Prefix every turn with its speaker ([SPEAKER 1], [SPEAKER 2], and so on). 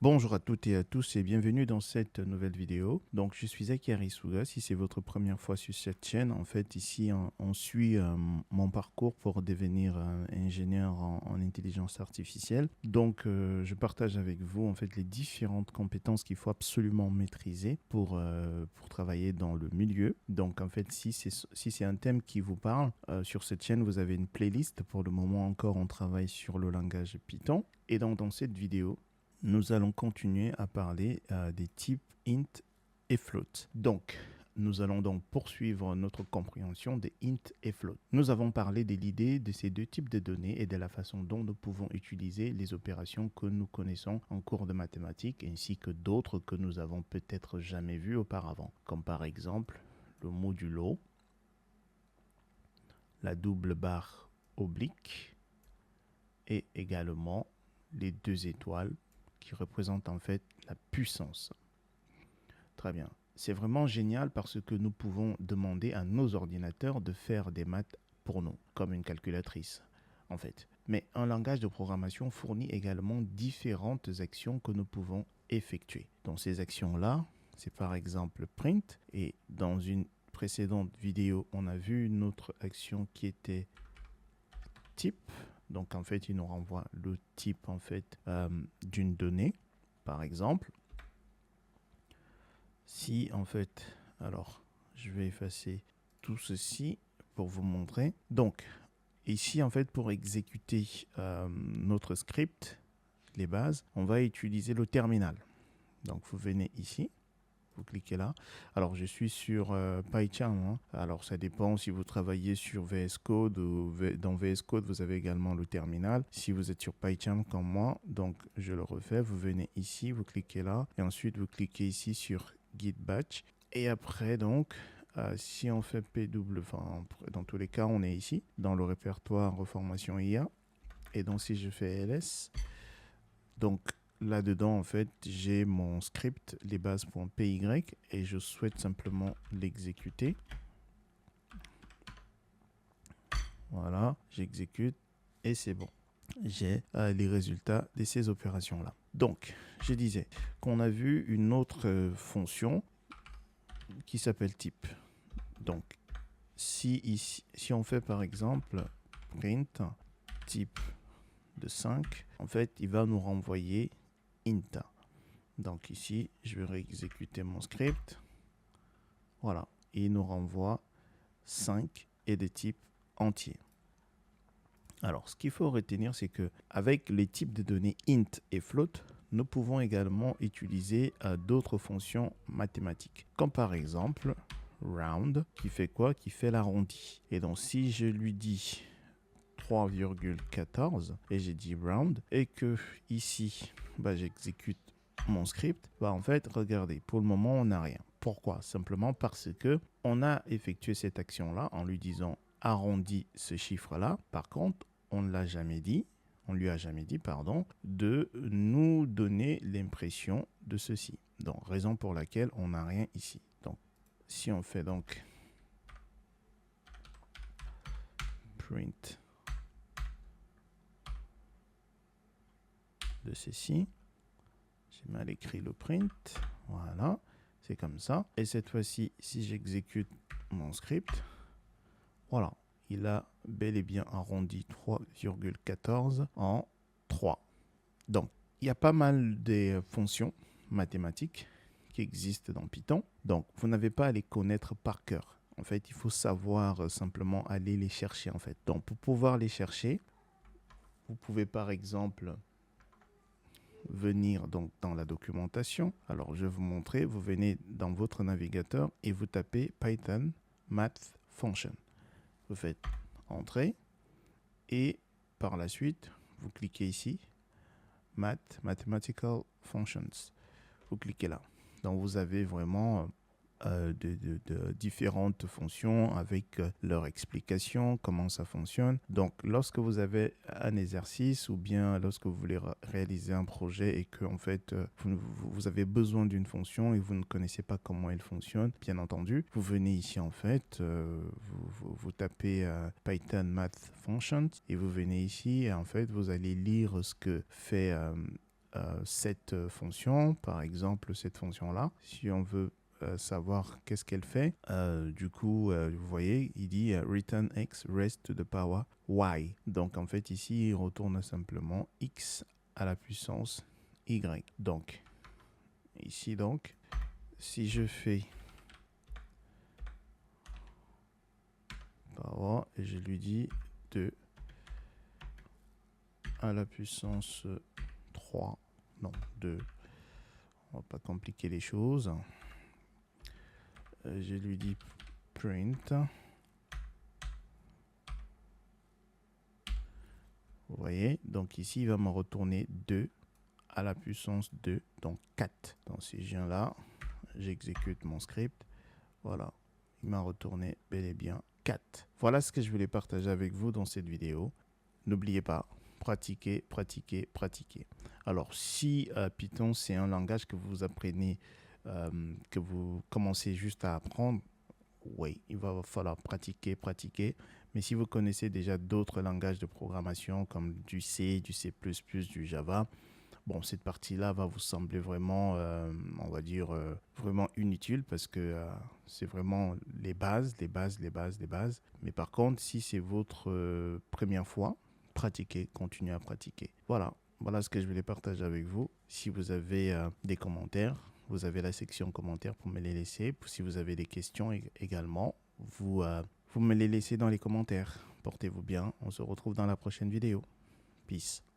[SPEAKER 1] Bonjour à toutes et à tous et bienvenue dans cette nouvelle vidéo. Donc je suis Akari Suga, si c'est votre première fois sur cette chaîne, en fait ici on suit mon parcours pour devenir ingénieur en intelligence artificielle. Donc je partage avec vous en fait les différentes compétences qu'il faut absolument maîtriser pour travailler dans le milieu. Donc en fait si c'est un thème qui vous parle, sur cette chaîne vous avez une playlist. Pour le moment encore on travaille sur le langage Python. Et donc dans cette vidéo, nous allons continuer à parler des types int et float. Donc, nous allons donc poursuivre notre compréhension des int et float. Nous avons parlé de l'idée de ces deux types de données et de la façon dont nous pouvons utiliser les opérations que nous connaissons en cours de mathématiques ainsi que d'autres que nous avons peut-être jamais vues auparavant, comme par exemple le modulo, la double barre oblique et également les deux étoiles qui représente en fait la puissance. Très bien. C'est vraiment génial parce que nous pouvons demander à nos ordinateurs de faire des maths pour nous, comme une calculatrice, en fait. Mais un langage de programmation fournit également différentes actions que nous pouvons effectuer. Dans ces actions-là, c'est par exemple print. Et dans une précédente vidéo, on a vu une autre action qui était type. Donc en fait, il nous renvoie le type en fait d'une donnée. Par exemple, si en fait, alors je vais effacer tout ceci pour vous montrer. Donc ici en fait, pour exécuter notre script, les bases, on va utiliser le terminal. Donc vous venez ici. Vous cliquez là. Alors, je suis sur PyCharm. Hein. Alors, ça dépend si vous travaillez sur VS Code ou dans VS Code, vous avez également le terminal. Si vous êtes sur PyCharm comme moi, donc je le refais. Vous venez ici, vous cliquez là. Et ensuite, vous cliquez ici sur Git Batch. Et après, donc, si on fait PW, enfin, dans tous les cas, on est ici, dans le répertoire Reformation IA. Et donc, si je fais ls, donc, là-dedans, en fait, j'ai mon script, les bases.py, et je souhaite simplement l'exécuter. Voilà, j'exécute et c'est bon. J'ai les résultats de ces opérations-là. Donc, je disais qu'on a vu une autre fonction qui s'appelle type. Donc, si on fait par exemple print type de 5, en fait, il va nous renvoyer int. Donc ici, je vais réexécuter mon script. Voilà, il nous renvoie 5 et des types entiers. Alors, ce qu'il faut retenir, c'est que avec les types de données int et float, nous pouvons également utiliser d'autres fonctions mathématiques, comme par exemple round, qui fait quoi? Qui fait l'arrondi. Et donc, si je lui dis 3,14 et j'ai dit round et que ici, j'exécute mon script, en fait, regardez, pour le moment, on n'a rien. Pourquoi? Simplement parce que on a effectué cette action-là en lui disant arrondi ce chiffre-là. Par contre, on ne l'a jamais dit, on lui a jamais dit, pardon, de nous donner l'impression de ceci. Donc, raison pour laquelle on n'a rien ici. Donc, si on fait donc print de ceci, j'ai mal écrit le print, voilà, c'est comme ça. Et cette fois-ci, si j'exécute mon script, voilà, il a bel et bien arrondi 3,14 en 3. Donc, il y a pas mal de fonctions mathématiques qui existent dans Python. Donc, vous n'avez pas à les connaître par cœur. En fait, il faut savoir simplement aller les chercher, en fait. Donc, pour pouvoir les chercher, vous pouvez par exemple venir donc dans la documentation. Alors, je vais vous montrer. Vous venez dans votre navigateur et vous tapez Python Math Function. Vous faites Entrée et par la suite, vous cliquez ici, Mathematical Functions. Vous cliquez là. Donc, vous avez vraiment de différentes fonctions avec leur explication, comment ça fonctionne. Donc, lorsque vous avez un exercice ou bien lorsque vous voulez réaliser un projet et que en fait, vous avez besoin d'une fonction et vous ne connaissez pas comment elle fonctionne, bien entendu, vous venez ici en fait, vous tapez Python Math Functions et vous venez ici et en fait, vous allez lire ce que fait cette fonction, par exemple cette fonction-là. Si on veut savoir qu'est-ce qu'elle fait, du coup, vous voyez, il dit return x raised to the power y. Donc, en fait, ici, il retourne simplement x à la puissance y. Donc, ici, donc, si je fais power et je lui dis 2 à la puissance 3, non, 2, on va pas compliquer les choses. Je lui dis print. Vous voyez, donc ici, il va me retourner 2 à la puissance 2, donc 4. Donc si je viens là, j'exécute mon script. Voilà, il m'a retourné bel et bien 4. Voilà ce que je voulais partager avec vous dans cette vidéo. N'oubliez pas, pratiquez, pratiquez, pratiquez. Alors, si Python, c'est un langage que vous apprenez, que vous commencez juste à apprendre, oui, il va falloir pratiquer, pratiquer. Mais si vous connaissez déjà d'autres langages de programmation comme du C, du C++, du Java, bon, cette partie-là va vous sembler vraiment, on va dire, vraiment inutile parce que c'est vraiment les bases, les bases, les bases, les bases. Mais par contre, si c'est votre première fois, pratiquez, continuez à pratiquer. Voilà, voilà ce que je voulais partager avec vous. Si vous avez des commentaires, vous avez la section commentaires pour me les laisser. Si vous avez des questions également, vous me les laissez dans les commentaires. Portez-vous bien. On se retrouve dans la prochaine vidéo. Peace.